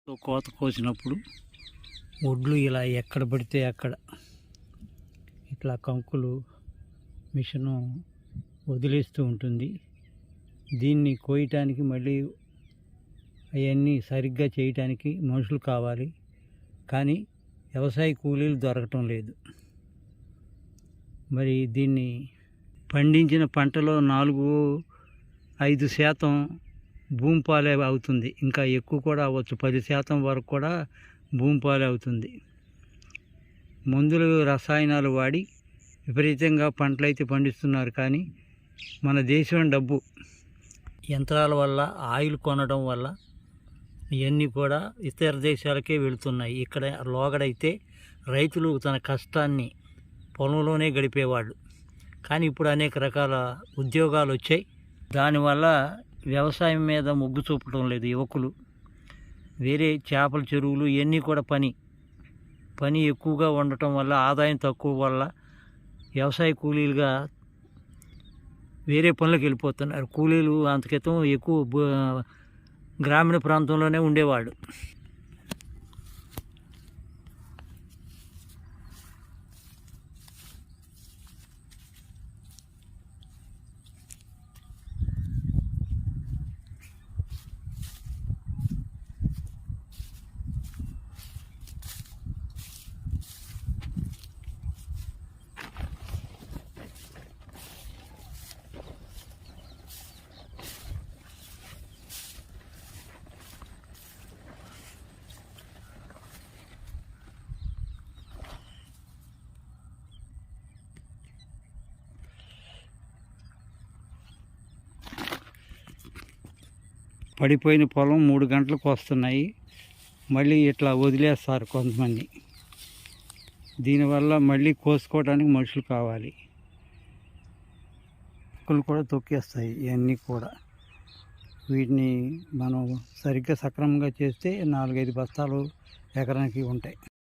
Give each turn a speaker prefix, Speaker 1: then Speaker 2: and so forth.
Speaker 1: కోత కోసినప్పుడు ఒడ్లు ఇలా ఎక్కడ పడితే అక్కడ ఇట్లా కంకులు మిషను వదిలేస్తూ ఉంటుంది. దీన్ని కోయటానికి మళ్ళీ అవన్నీ సరిగ్గా చేయటానికి మనుషులు కావాలి, కానీ వ్యవసాయ కూలీలు దొరకటం లేదు. మరి దీన్ని పండించిన పంటలో 4-5% భూమి పాలే అవుతుంది. ఇంకా ఎక్కువ కూడా అవ్వచ్చు, 10% వరకు కూడా భూమి పాలే అవుతుంది. మందులు రసాయనాలు వాడి విపరీతంగా పంటలు అయితే పండిస్తున్నారు, కానీ మన దేశం డబ్బు యంత్రాల వల్ల, ఆయిల్ కొనడం వల్ల ఇవన్నీ కూడా ఇతర దేశాలకే వెళుతున్నాయి. ఇక్కడ లోగడైతే రైతులు తన కష్టాన్ని పొలంలోనే గడిపేవాళ్ళు, కానీ ఇప్పుడు అనేక రకాల ఉద్యోగాలు వచ్చాయి. దానివల్ల వ్యవసాయం మీద మొగ్గు చూపడం లేదు యువకులు. వేరే చేపల చెరువులు ఇవన్నీ కూడా పని ఎక్కువగా ఉండటం వల్ల, ఆదాయం తక్కువ వల్ల వ్యవసాయ కూలీలుగా వేరే పనులకు వెళ్ళిపోతున్నారు. కూలీలు అంత క్రితం ఎక్కువ గ్రామీణ ప్రాంతంలోనే ఉండేవాళ్ళు. పడిపోయిన పొలం 3 గంటలకు వస్తున్నాయి, మళ్ళీ ఇట్లా వదిలేస్తారు కొంతమంది. దీనివల్ల మళ్ళీ కోసుకోవడానికి మనుషులు కావాలి. కుక్కలు కూడా తొక్కేస్తాయి ఇవన్నీ కూడా. వీటిని మనం సరిగ్గా సక్రమంగా చేస్తే 4-5 బస్తాలు ఎకరానికి ఉంటాయి.